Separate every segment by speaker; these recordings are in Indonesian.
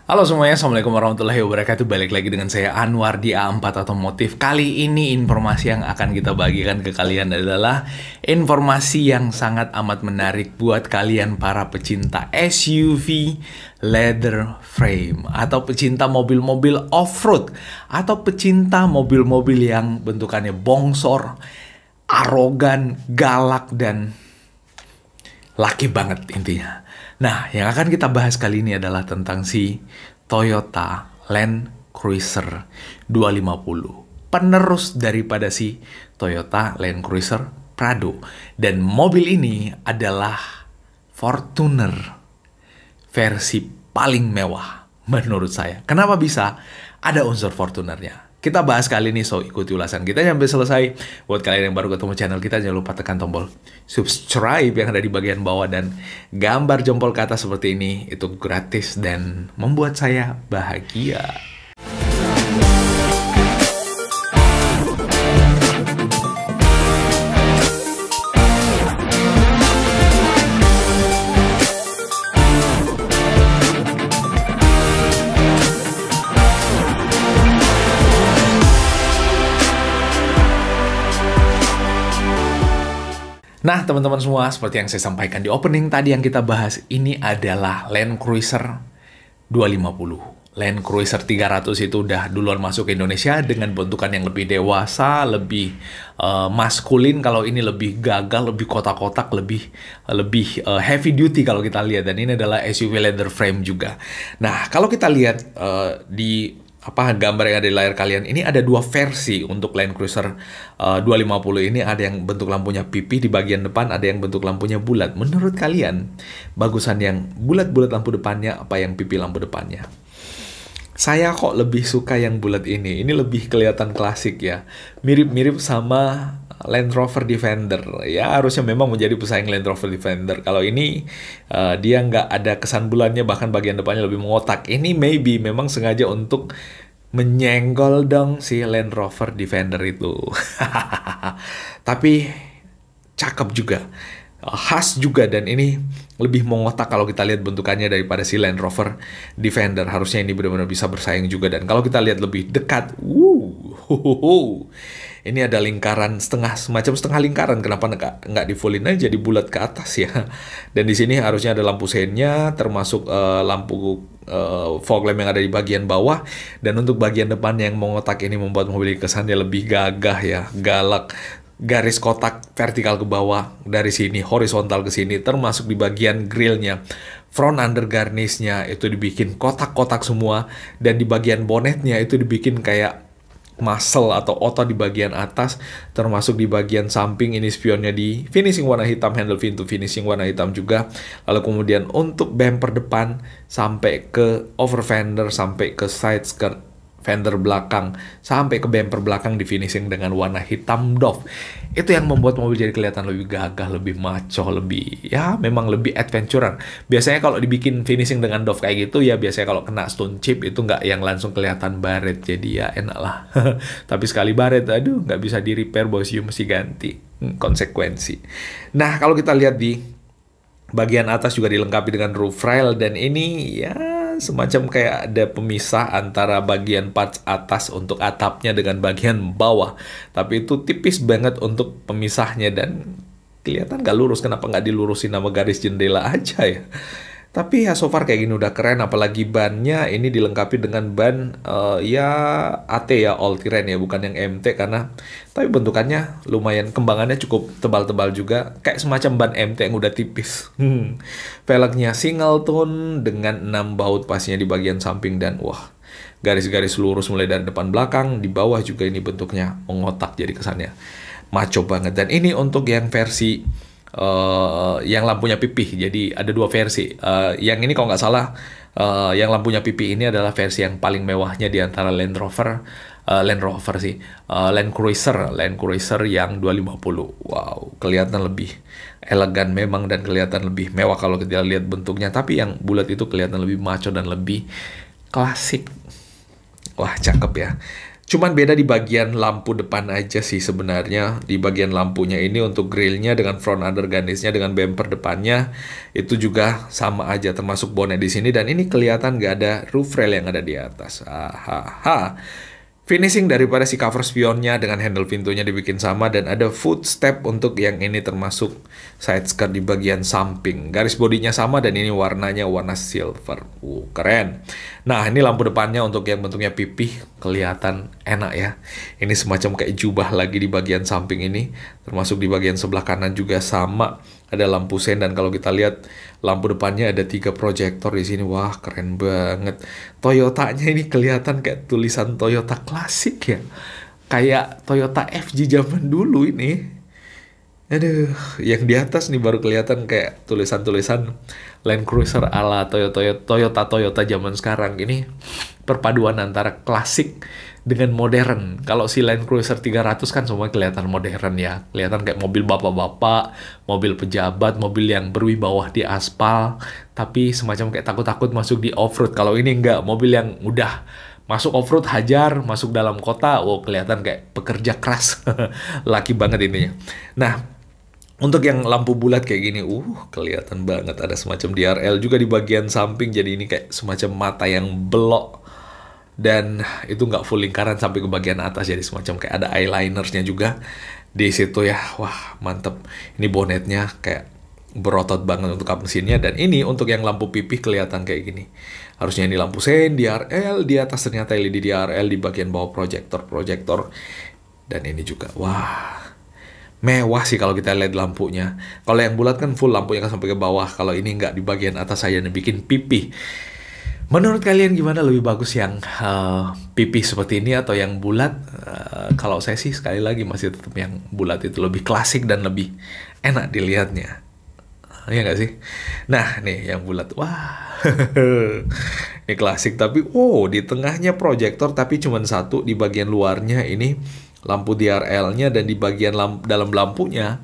Speaker 1: Halo semuanya, Assalamualaikum warahmatullahi wabarakatuh. Balik lagi dengan saya Anwar di A4 Otomotif. Kali ini informasi yang akan kita bagikan ke kalian adalah informasi yang sangat amat menarik buat kalian para pecinta SUV leather frame, atau pecinta mobil-mobil off-road, atau pecinta mobil-mobil yang bentukannya bongsor, arogan, galak, dan laki banget intinya. Nah, yang akan kita bahas kali ini adalah tentang si Toyota Land Cruiser 250. Penerus daripada si Toyota Land Cruiser Prado. Dan mobil ini adalah Fortuner versi paling mewah menurut saya. Kenapa bisa ada unsur Fortunernya? Kita bahas kali ini, so ikuti ulasan kita sampai selesai. Buat kalian yang baru ketemu channel kita, jangan lupa tekan tombol subscribe yang ada di bagian bawah, dan gambar jempol ke atas seperti ini, itu gratis dan membuat saya bahagia. Nah, teman-teman semua, seperti yang saya sampaikan di opening tadi yang kita bahas, ini adalah Land Cruiser 250. Land Cruiser 300 itu udah duluan masuk ke Indonesia dengan bentukan yang lebih dewasa, lebih maskulin. Kalau ini lebih gagah, lebih kotak-kotak, lebih heavy duty kalau kita lihat. Dan ini adalah SUV leather frame juga. Nah, kalau kita lihat di gambar yang ada di layar kalian, ini ada dua versi untuk Land Cruiser 250 ini. Ada yang bentuk lampunya pipih di bagian depan, ada yang bentuk lampunya bulat. Menurut kalian, bagusan yang bulat-bulat lampu depannya apa yang pipih lampu depannya? Saya kok lebih suka yang bulat ini. Ini lebih kelihatan klasik ya. Mirip-mirip sama Land Rover Defender. Ya, harusnya memang menjadi pesaing Land Rover Defender. Kalau ini dia nggak ada kesan bulannya, bahkan bagian depannya lebih mengotak. Ini maybe memang sengaja untuk menyenggol dong si Land Rover Defender itu. Tapi cakep juga, khas juga, dan ini lebih mengotak kalau kita lihat bentukannya daripada si Land Rover Defender. Harusnya ini benar-benar bisa bersaing juga. Dan kalau kita lihat lebih dekat, ini ada lingkaran semacam setengah lingkaran. Kenapa nggak di fullin aja, dibulat ke atas ya? Dan di sini harusnya ada lampu seinnya, termasuk lampu fog lamp yang ada di bagian bawah. Dan untuk bagian depan yang mengotak ini membuat mobil kesannya lebih gagah ya, galak. Garis kotak vertikal ke bawah dari sini, horizontal ke sini, termasuk di bagian grillnya. Front under garnish-nya itu dibikin kotak-kotak semua, dan di bagian bonetnya itu dibikin kayak muscle atau otot di bagian atas, termasuk di bagian samping ini spionnya di finishing warna hitam, handle pintu finishing warna hitam juga. Lalu kemudian untuk bumper depan sampai ke over fender, sampai ke side skirt fender belakang, sampai ke bumper belakang di finishing dengan warna hitam doff. Itu yang membuat mobil jadi kelihatan lebih gagah, lebih maco, lebih ya memang lebih adventurer. Biasanya kalau dibikin finishing dengan doff kayak gitu ya, biasanya kalau kena stone chip itu nggak yang langsung kelihatan baret, jadi ya enak lah. Tapi sekali baret, aduh nggak bisa di repair bos, you mesti ganti. Konsekuensi. Nah, kalau kita lihat di bagian atas juga dilengkapi dengan roof rail, dan ini ya semacam kayak ada pemisah antara bagian parts atas untuk atapnya dengan bagian bawah. Tapi itu tipis banget untuk pemisahnya, dan kelihatan nggak lurus. Kenapa nggak dilurusin sama garis jendela aja ya? Tapi ya so far kayak gini udah keren, apalagi bannya ini dilengkapi dengan ban ya AT ya, all terrain ya, bukan yang MT, karena tapi bentukannya lumayan, kembangannya cukup tebal-tebal juga, kayak semacam ban MT yang udah tipis. Velgnya single tone dengan 6 baut pasnya di bagian samping, dan wah, garis-garis lurus mulai dari depan belakang, di bawah juga ini bentuknya mengotak, jadi kesannya maco banget. Dan ini untuk yang versi yang lampunya pipih. Jadi ada dua versi. Yang ini kalau nggak salah, yang lampunya pipih ini adalah versi yang paling mewahnya di antara Land Cruiser yang 250. Wow, kelihatan lebih elegan memang, dan kelihatan lebih mewah kalau kita lihat bentuknya. Tapi yang bulat itu kelihatan lebih maco dan lebih klasik. Wah, cakep ya. Cuman beda di bagian lampu depan aja sih sebenarnya. Di bagian lampunya ini untuk grillnya dengan front under garnish-nya dengan bumper depannya itu juga sama aja termasuk bonet di sini dan ini kelihatan nggak ada roof rail yang ada di atas. Hahaha. Finishing daripada si cover spionnya dengan handle pintunya dibikin sama dan ada footstep untuk yang ini termasuk side skirt di bagian samping. Garis bodinya sama dan ini warnanya warna silver. Keren. Nah, ini lampu depannya untuk yang bentuknya pipih kelihatan enak ya. Ini semacam kayak jubah lagi di bagian samping ini. Termasuk di bagian sebelah kanan juga sama. Ada lampu sen dan kalau kita lihat lampu depannya ada 3 proyektor di sini. Wah, keren banget. Toyotanya ini kelihatan kayak tulisan Toyota klasik ya. Kayak Toyota FJ zaman dulu ini. Aduh, yang di atas nih baru kelihatan kayak tulisan-tulisan Land Cruiser ala Toyota zaman sekarang. Ini perpaduan antara klasik dengan modern. Kalau si Land Cruiser 300 kan semua kelihatan modern ya. Kelihatan kayak mobil bapak-bapak, mobil pejabat, mobil yang berwibawa di aspal, tapi semacam kayak takut-takut masuk di off-road. Kalau ini enggak, mobil yang udah masuk off-road hajar, masuk dalam kota, wow kelihatan kayak pekerja keras. Laki banget ininya. Nah, untuk yang lampu bulat kayak gini, kelihatan banget ada semacam DRL juga di bagian samping. Jadi ini kayak semacam mata yang belok. Dan itu nggak full lingkaran sampai ke bagian atas. Jadi semacam kayak ada eyelinersnya juga di situ ya. Wah, mantep. Ini bonetnya kayak berotot banget untuk kap mesinnya. Dan ini untuk yang lampu pipih kelihatan kayak gini. Harusnya ini lampu sen, DRL. Di atas ternyata LED DRL di bagian bawah proyektor. Dan ini juga, wah. Mewah sih kalau kita lihat lampunya. Kalau yang bulat kan full lampunya kan sampai ke bawah. Kalau ini nggak di bagian atas saja nih bikin pipih. Menurut kalian gimana lebih bagus yang pipih seperti ini atau yang bulat? Kalau saya sih sekali lagi masih tetap yang bulat itu lebih klasik dan lebih enak dilihatnya. Iya nggak sih? Nah nih yang bulat, wah ini klasik tapi di tengahnya proyektor tapi cuma satu di bagian luarnya ini lampu DRL-nya dan di bagian dalam lampunya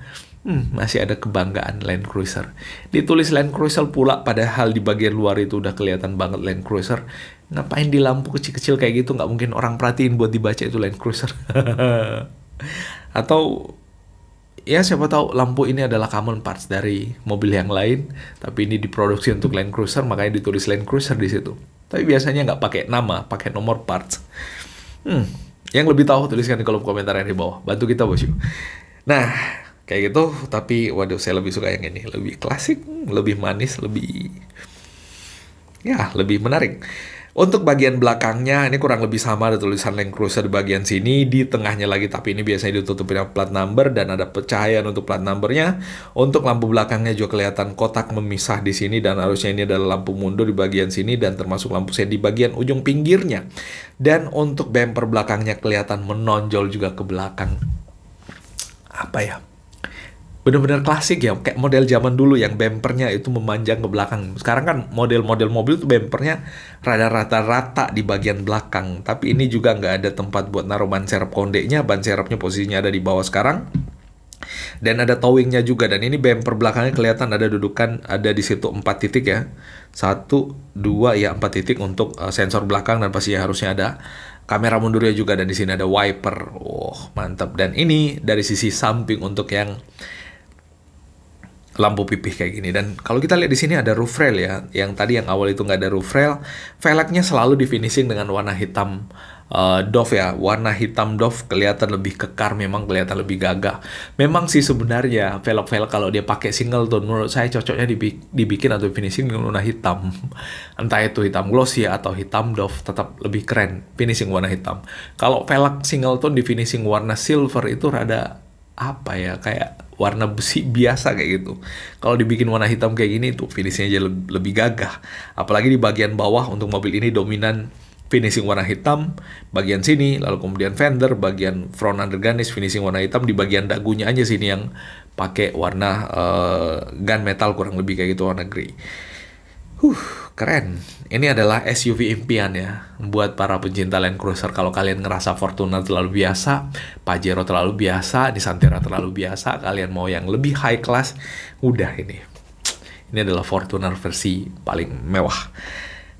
Speaker 1: masih ada kebanggaan Land Cruiser. Ditulis Land Cruiser pula padahal di bagian luar itu udah kelihatan banget Land Cruiser. Ngapain di lampu kecil-kecil kayak gitu? Nggak mungkin orang perhatiin buat dibaca itu Land Cruiser. Atau ya siapa tahu lampu ini adalah common parts dari mobil yang lain, tapi ini diproduksi untuk Land Cruiser makanya ditulis Land Cruiser di situ. Tapi biasanya nggak pakai nama, pakai nomor parts. Yang lebih tahu tuliskan di kolom komentar yang di bawah. Bantu kita bosku. Nah, kayak gitu, tapi waduh saya lebih suka yang ini. Lebih klasik, lebih manis, lebih menarik. Untuk bagian belakangnya, ini kurang lebih sama, ada tulisan Land Cruiser di bagian sini, di tengahnya lagi, tapi ini biasanya ditutupin plat number, dan ada pencahayaan untuk plat numbernya. Untuk lampu belakangnya juga kelihatan kotak memisah di sini, dan harusnya ini adalah lampu mundur di bagian sini, dan termasuk lampu sen di bagian ujung pinggirnya. Dan untuk bumper belakangnya kelihatan menonjol juga ke belakang. Apa ya? Bener-bener klasik ya, kayak model zaman dulu yang bumpernya itu memanjang ke belakang. Sekarang kan model-model mobil tuh bumpernya rata-rata di bagian belakang. Tapi ini juga nggak ada tempat buat naruh ban serep kondeknya. Ban serepnya posisinya ada di bawah sekarang. Dan ada towingnya juga. Dan ini bumper belakangnya kelihatan ada dudukan, ada di situ 4 titik ya. 1, 2, 4 titik untuk sensor belakang. Dan pastinya harusnya ada kamera mundurnya juga. Dan di sini ada wiper. Mantap. Dan ini dari sisi samping untuk yang lampu pipih kayak gini. Dan kalau kita lihat di sini ada roof rail ya. Yang tadi yang awal itu nggak ada roof rail. Velgnya selalu di finishing dengan warna hitam doff ya. Warna hitam doff kelihatan lebih kekar, memang kelihatan lebih gagah. Memang sih sebenarnya velg kalau dia pakai single tone menurut saya cocoknya dibikin atau finishing dengan warna hitam. Entah itu hitam glossy atau hitam doff, tetap lebih keren finishing warna hitam. Kalau velg single tone di finishing warna silver itu rada apa ya, kayak warna besi biasa kayak gitu. Kalau dibikin warna hitam kayak gini tuh finishingnya aja lebih gagah. Apalagi di bagian bawah untuk mobil ini dominan finishing warna hitam bagian sini, lalu kemudian fender bagian front under garnish finishing warna hitam, di bagian dagunya aja sini yang pakai warna gunmetal kurang lebih kayak gitu, warna grey. Keren. Ini adalah SUV impian ya buat para pencinta Land Cruiser. Kalau kalian ngerasa Fortuner terlalu biasa, Pajero terlalu biasa, Nissan Terra terlalu biasa, kalian mau yang lebih high class, udah ini. Ini adalah Fortuner versi paling mewah.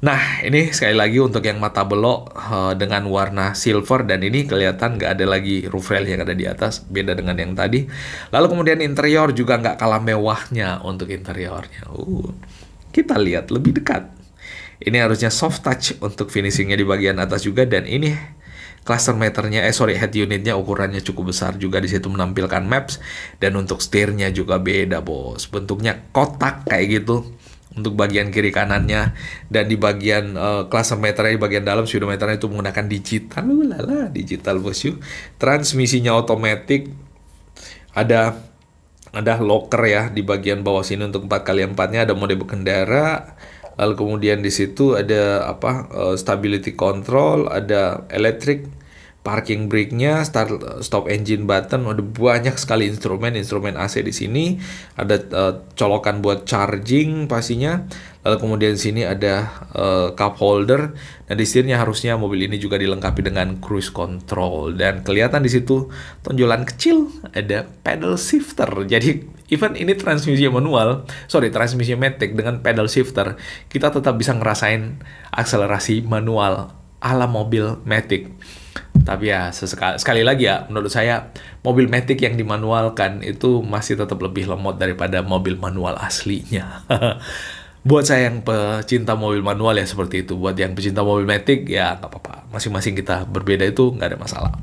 Speaker 1: Nah, ini sekali lagi untuk yang mata belok dengan warna silver, dan ini kelihatan nggak ada lagi roof rail yang ada di atas, beda dengan yang tadi. Lalu kemudian interior juga nggak kalah mewahnya untuk interiornya. Kita lihat lebih dekat. Ini harusnya soft touch untuk finishingnya di bagian atas juga, dan ini cluster meternya, head unitnya ukurannya cukup besar juga, di situ menampilkan maps, dan untuk setirnya juga beda bos, bentuknya kotak kayak gitu untuk bagian kiri kanannya, dan di bagian cluster meternya di bagian dalam speedometernya itu menggunakan digital, digital bos yuk. Transmisinya otomatis, ada locker ya di bagian bawah sini untuk 4x4-nya, ada mode berkendara. Lalu kemudian di situ ada stability control, ada electric parking brake-nya, stop engine button, ada banyak sekali instrumen AC di sini, ada colokan buat charging pastinya. Lalu kemudian di sini ada cup holder, dan di setirnya harusnya mobil ini juga dilengkapi dengan cruise control, dan kelihatan di situ tonjolan kecil ada pedal shifter. Jadi even ini transmisi matic dengan pedal shifter, kita tetap bisa ngerasain akselerasi manual ala mobil matic. Tapi ya sekali lagi ya, menurut saya mobil matic yang dimanualkan itu masih tetap lebih lemot daripada mobil manual aslinya. Buat saya yang pecinta mobil manual ya seperti itu. Buat yang pecinta mobil matic ya nggak apa-apa. Masing-masing kita berbeda, itu nggak ada masalah.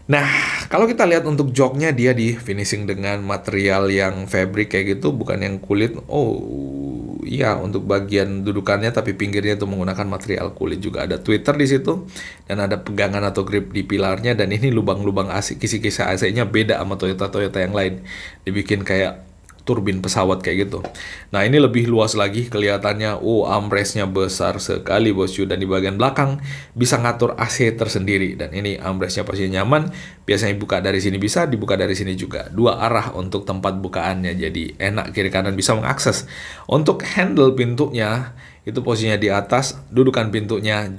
Speaker 1: Nah, kalau kita lihat untuk joknya, dia di finishing dengan material yang fabric kayak gitu, bukan yang kulit. Oh iya, untuk bagian dudukannya, tapi pinggirnya itu menggunakan material kulit juga. Ada tweeter di situ, dan ada pegangan atau grip di pilarnya, dan ini lubang-lubang AC, kisi-kisi AC-nya beda sama Toyota yang lain. Dibikin kayak turbin pesawat kayak gitu. Nah, ini lebih luas lagi kelihatannya. Armrest-nya besar sekali bosku, dan di bagian belakang bisa ngatur AC tersendiri, dan ini armrest-nya pasti nyaman. Biasanya buka dari sini bisa, dibuka dari sini juga. Dua arah untuk tempat bukaannya, jadi enak, kiri kanan bisa mengakses. Untuk handle pintunya itu posisinya di atas, dudukan pintunya,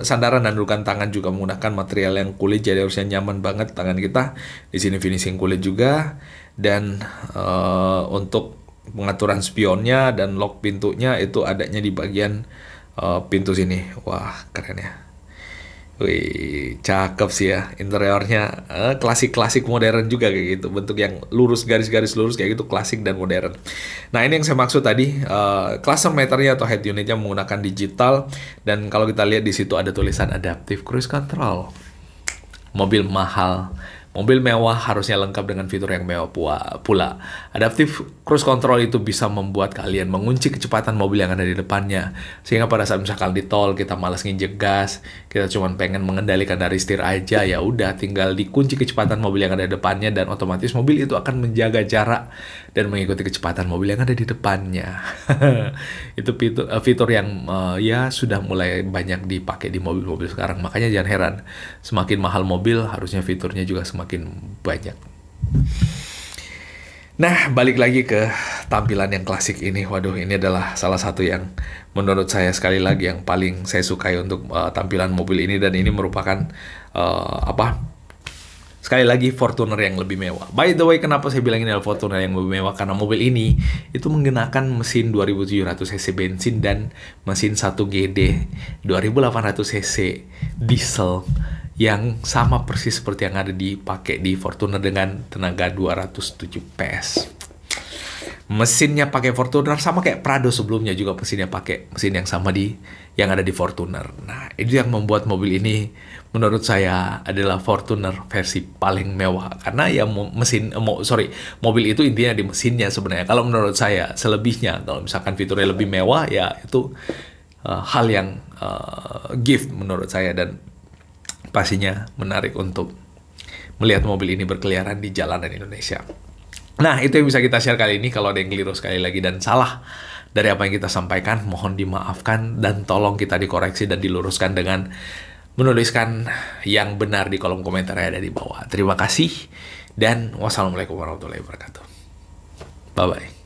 Speaker 1: sandaran dan dudukan tangan juga menggunakan material yang kulit, jadi harusnya nyaman banget tangan kita. Di sini finishing kulit juga. Dan untuk pengaturan spionnya dan lock pintunya itu adanya di bagian pintu sini. Wah, keren ya. Wih, cakep sih ya interiornya. Klasik-klasik modern juga kayak gitu. Bentuk yang lurus, garis-garis lurus kayak gitu, klasik dan modern. Nah, ini yang saya maksud tadi, cluster meternya atau head unitnya menggunakan digital, dan kalau kita lihat di situ ada tulisan adaptive cruise control. Mobil mahal, mobil mewah harusnya lengkap dengan fitur yang mewah pula. Adaptive Cruise Control itu bisa membuat kalian mengunci kecepatan mobil yang ada di depannya. Sehingga pada saat misalkan di tol kita malas nginjek gas, kita cuma pengen mengendalikan dari setir aja, ya udah tinggal dikunci kecepatan mobil yang ada di depannya, dan otomatis mobil itu akan menjaga jarak dan mengikuti kecepatan mobil yang ada di depannya. Itu fitur yang ya sudah mulai banyak dipakai di mobil-mobil sekarang. Makanya jangan heran, semakin mahal mobil harusnya fiturnya juga semakin banyak. Nah, balik lagi ke tampilan yang klasik ini. Waduh, ini adalah salah satu yang menurut saya sekali lagi yang paling saya sukai untuk tampilan mobil ini, dan ini merupakan sekali lagi Fortuner yang lebih mewah. By the way, kenapa saya bilang ini adalah Fortuner yang lebih mewah? Karena mobil ini itu menggunakan mesin 2700 cc bensin dan mesin 1 GD 2800 cc diesel yang sama persis seperti yang ada dipakai di Fortuner dengan tenaga 207 PS. Mesinnya pakai Fortuner sama kayak Prado sebelumnya, juga mesinnya pakai mesin yang sama yang ada di Fortuner. Nah, itu yang membuat mobil ini menurut saya adalah Fortuner versi paling mewah, karena ya mobil itu intinya di mesinnya sebenarnya. Kalau menurut saya selebihnya, kalau misalkan fiturnya lebih mewah, ya itu hal yang gift menurut saya, dan pastinya menarik untuk melihat mobil ini berkeliaran di jalanan Indonesia. Nah, itu yang bisa kita share kali ini. Kalau ada yang keliru sekali lagi dan salah dari apa yang kita sampaikan, mohon dimaafkan dan tolong kita dikoreksi dan diluruskan dengan menuliskan yang benar di kolom komentar yang ada di bawah. Terima kasih dan wassalamualaikum warahmatullahi wabarakatuh. Bye-bye.